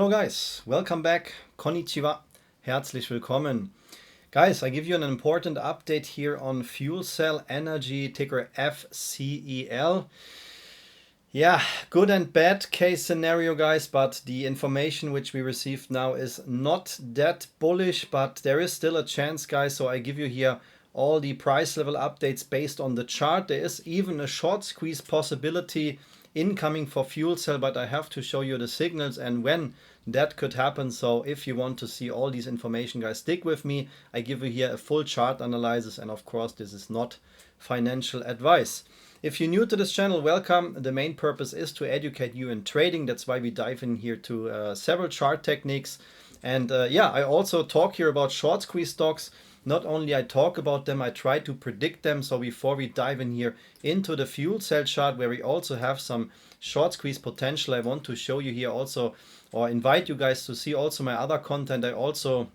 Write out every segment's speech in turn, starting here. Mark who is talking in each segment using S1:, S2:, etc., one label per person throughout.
S1: Hello guys, welcome back. Konnichiwa, herzlich willkommen. Guys, I give you an important update here on Fuelcell Energy, ticker FCEL. Yeah, good and bad case scenario, guys, but the information which we received now is not that bullish, but there is still a chance, guys. So I give you here all the price level updates based on the chart. There is even a short squeeze possibility incoming for Fuelcell, but I have to show you the signals and when that could happen. So if you want to see all these information, guys, stick with me. I give you here a full chart analysis, and of course this is not financial advice. If you're new to this channel, welcome. The main purpose is to educate you in trading. That's why we dive in here to several chart techniques. And yeah, I also talk here about short squeeze stocks. Not only I talk about them, I try to predict them. So before we dive in here into the Fuelcell chart, where we also have some short squeeze potential, I want to show you here also, or invite you guys to see also my other content. I also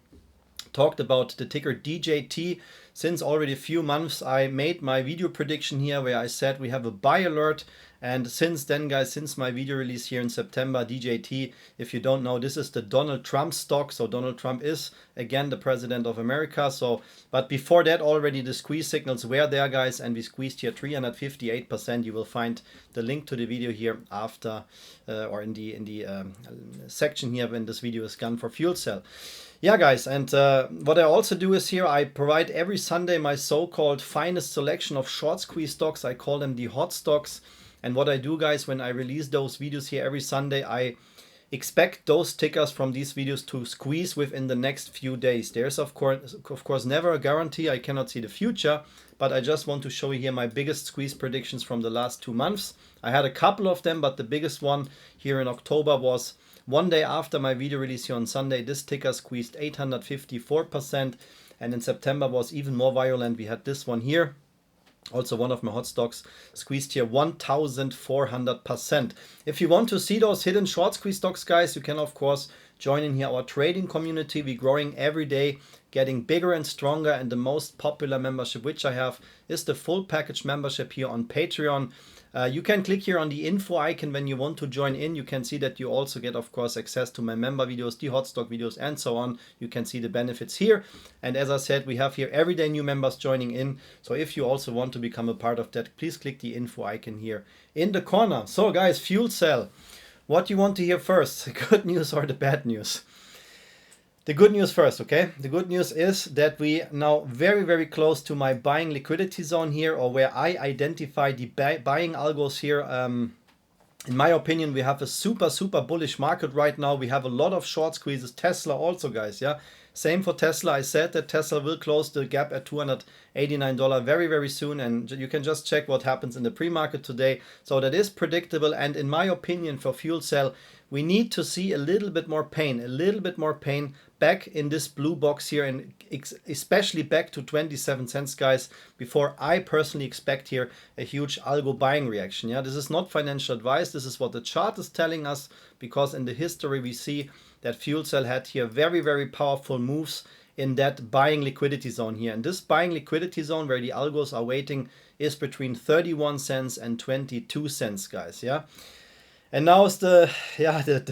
S1: talked about the ticker DJT. Since already a few months I made my video prediction here where I said we have a buy alert, and since then, guys, since my video release here in September, DJT, if you don't know, this is the Donald Trump stock. So Donald Trump is again the president of America. So but before that already the squeeze signals were there, guys, and we squeezed here 358%. You will find the link to the video here after or in the section here when this video is gone for Fuelcell. Yeah, guys, and what I also do is here I provide every Sunday my so-called finest selection of short squeeze stocks. I call them the hot stocks. And what I do, guys, when I release those videos here every Sunday, I expect those tickers from these videos to squeeze within the next few days. There's of course never a guarantee. I cannot see the future, but I just want to show you here my biggest squeeze predictions from the last 2 months. I had a couple of them, but the biggest one here in October was one day after my video release here on Sunday. This ticker squeezed 854%, and in September was even more violent. We had this one here. Also one of my hot stocks squeezed here 1400%. If you want to see those hidden short squeeze stocks, guys, you can of course join in here our trading community. We're growing every day, getting bigger and stronger, and the most popular membership which I have is the full package membership here on Patreon. You can click here on the info icon when you want to join in. You can see that you also get, of course, access to my member videos, the hot stock videos, and so on. You can see the benefits here. And as I said, we have here everyday new members joining in. So if you also want to become a part of that, please click the info icon here in the corner. So guys, Fuelcell, what you want to hear first, the good news or the bad news? The good news first, okay? The good news is that we now very close to my buying liquidity zone here, or where I identify the buying algos here. In my opinion, we have a super bullish market right now. We have a lot of short squeezes. Tesla also, guys, yeah? Same for Tesla. I said that Tesla will close the gap at $289 very soon, and you can just check what happens in the pre-market today. So that is predictable, and in my opinion for Fuelcell, we need to see a little bit more pain back in this blue box here, and especially back to 27 cents, guys, before I personally expect here a huge algo buying reaction. Yeah, this is not financial advice. This is what the chart is telling us, because in the history we see that Fuelcell had here very powerful moves in that buying liquidity zone here. And this buying liquidity zone where the algos are waiting is between 31 cents and 22 cents, guys. Yeah. And now is the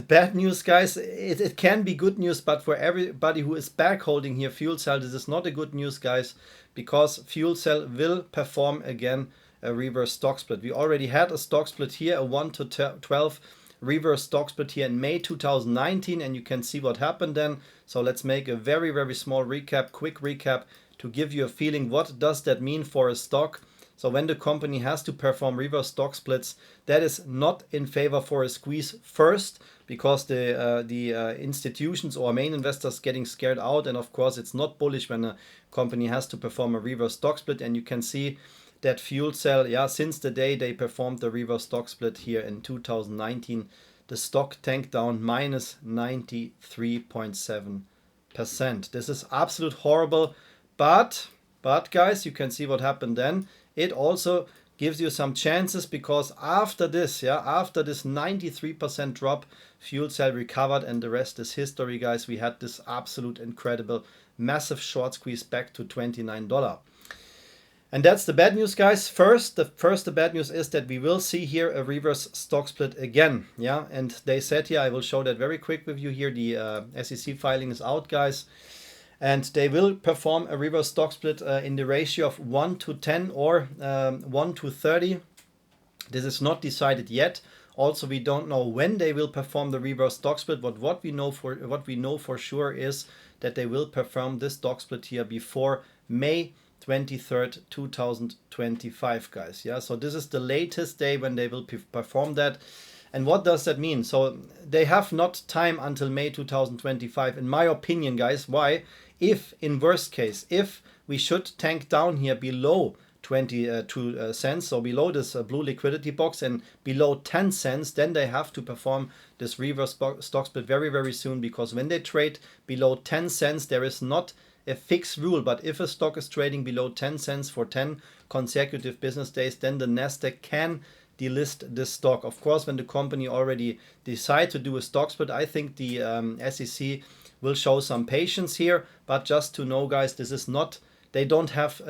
S1: bad news, guys. It can be good news, but for everybody who is back holding here Fuelcell, this is not a good news, guys, because Fuelcell will perform again a reverse stock split. We already had a stock split here, a 1 to 12 reverse stock split here in May 2019, and you can see what happened then. So let's make a very small recap, quick recap, to give you a feeling what does that mean for a stock. So when the company has to perform reverse stock splits, that is not in favor for a squeeze first, because the institutions or main investors getting scared out, and of course it's not bullish when a company has to perform a reverse stock split. And you can see that Fuelcell, yeah, since the day they performed the reverse stock split here in 2019, the stock tanked down minus 93.7%. This is absolute horrible, but guys, you can see what happened then. It also gives you some chances, because after this, after this 93% drop, Fuelcell recovered, and the rest is history, guys. We had this absolute incredible massive short squeeze back to $29. And that's the bad news, guys. The bad news is that we will see here a reverse stock split again. Yeah, and they said here, I will show that very quick with you here. The SEC filing is out, guys. And they will perform a reverse stock split in the ratio of 1 to 10 or 1 to 30. This is not decided yet. Also, we don't know when they will perform the reverse stock split, but what we know for sure is that they will perform this stock split here before May 23rd, 2025, guys. Yeah, so this is the latest day when they will perform that. And what does that mean? So they have not time until May 2025, in my opinion, guys. Why? If in worst case, if we should tank down here below 22 cents, so below this blue liquidity box and below 10 cents, then they have to perform this reverse stock split very, very soon, because when they trade below 10 cents, there is not a fixed rule, but if a stock is trading below 10 cents for 10 consecutive business days, then the Nasdaq can delist this stock. Of course, when the company already decide to do a stock split, I think the SEC will show some patience here. But just to know, guys, this is not, they don't have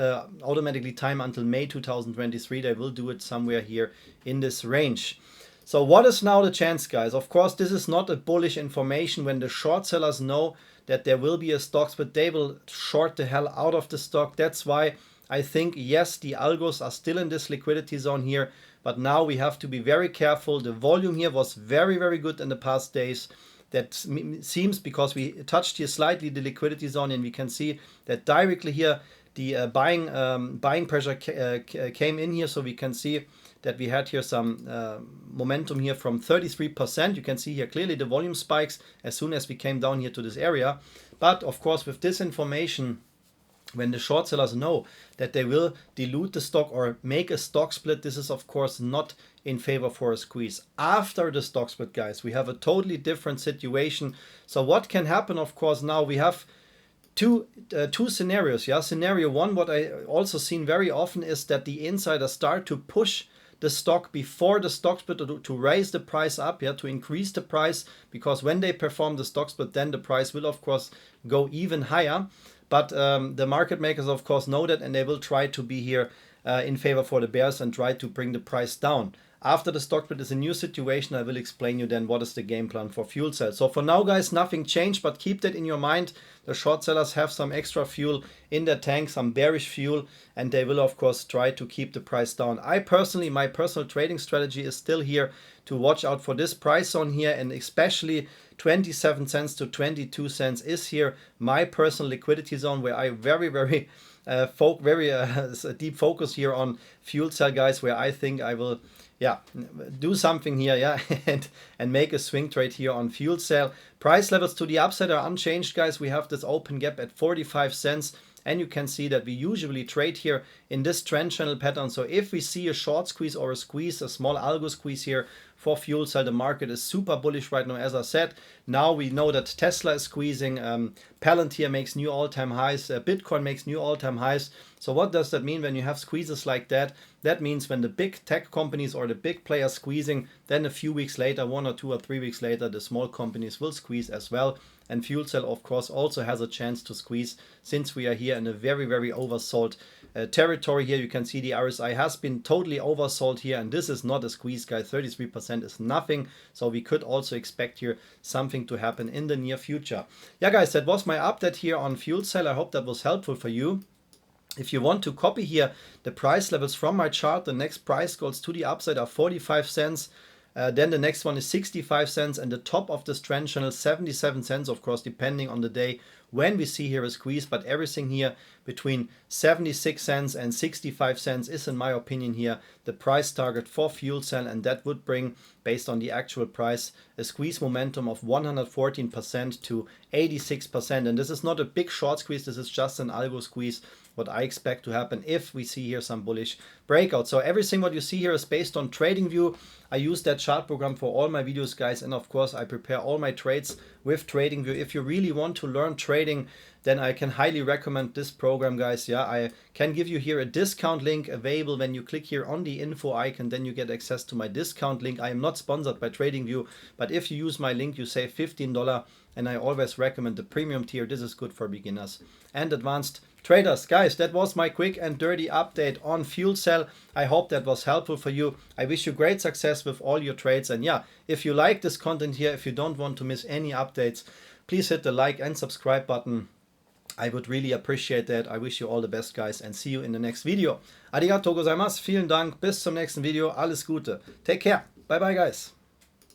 S1: automatically time until May 2023. They will do it somewhere here in this range. So what is now the chance, guys? Of course, this is not a bullish information. When the short sellers know that there will be a stock split, they will short the hell out of the stock. That's why I think, yes, the algos are still in this liquidity zone here, but now we have to be very careful. The volume here was very, very good in the past days. That seems, because we touched here slightly the liquidity zone, and we can see that directly here the buying pressure came in here. So we can see that we had here some momentum here from 33%. You can see here clearly the volume spikes as soon as we came down here to this area. But of course, with this information, when the short sellers know that they will dilute the stock or make a stock split, this is of course not in favor for a squeeze. After the stock split, guys, we have a totally different situation. So what can happen? Of course, now we have two scenarios. Yeah, scenario one, what I also seen very often is that the insiders start to push the stock before the stock split to raise the price up, yeah, to increase the price, because when they perform the stock split, then the price will of course go even higher. But the market makers of course know that, and they will try to be here in favor for the bears and try to bring the price down. After the stock split is a new situation. I will explain you then what is the game plan for Fuelcell. So for now, guys, nothing changed, but keep that in your mind. The short sellers have some extra fuel in their tank, some bearish fuel, and they will of course try to keep the price down. I personally, my personal trading strategy is still here to watch out for this price zone here, and especially 27 cents to 22 cents is here my personal liquidity zone, where I very deep focus here on Fuelcell, guys, where I think I will do something here, and make a swing trade here on Fuelcell. Price levels to the upside are unchanged, guys. We have this open gap at 45 cents. And you can see that we usually trade here in this trend channel pattern. So if we see a short squeeze or a squeeze, a small algo squeeze here for Fuelcell, the market is super bullish right now. As I said, now we know that Tesla is squeezing, PLTR makes new all-time highs, Bitcoin makes new all-time highs. So what does that mean when you have squeezes like that? That means when the big tech companies or the big players squeezing, then a few weeks later, 1 or 2 or 3 weeks later, the small companies will squeeze as well. And Fuelcell, of course, also has a chance to squeeze, since we are here in a very, very oversold territory here. You can see the RSI has been totally oversold here, and this is not a squeeze, guys. 33% is nothing. So we could also expect here something to happen in the near future. Yeah, guys, that was my update here on Fuelcell. I hope that was helpful for you. If you want to copy here the price levels from my chart, the next price goals to the upside are 45 cents. Then the next one is 65 cents, and the top of this trend channel 77 cents, of course, depending on the day when we see here a squeeze. But everything here between 76 cents and 65 cents is, in my opinion, here the price target for Fuelcell, and that would bring, based on the actual price, a squeeze momentum of 114% to 86%. And this is not a big short squeeze, this is just an algo squeeze, what I expect to happen if we see here some bullish breakout. So everything what you see here is based on TradingView. I use that chart program for all my videos, guys, and of course I prepare all my trades with TradingView. If you really want to learn trading, then I can highly recommend this program, guys. Yeah, I can give you here a discount link available. When you click here on the info icon, then you get access to my discount link. I am not sponsored by TradingView, but if you use my link, you save $15, and I always recommend the premium tier. This is good for beginners and advanced Traders, guys, that was my quick and dirty update on Fuelcell. I hope that was helpful for you. I wish you great success with all your trades. And yeah, if you like this content here, if you don't want to miss any updates, please hit the like and subscribe button. I would really appreciate that. I wish you all the best, guys, and see you in the next video. Arigatou gozaimasu. Vielen Dank. Bis zum nächsten Video. Alles Gute. Take care. Bye bye, guys.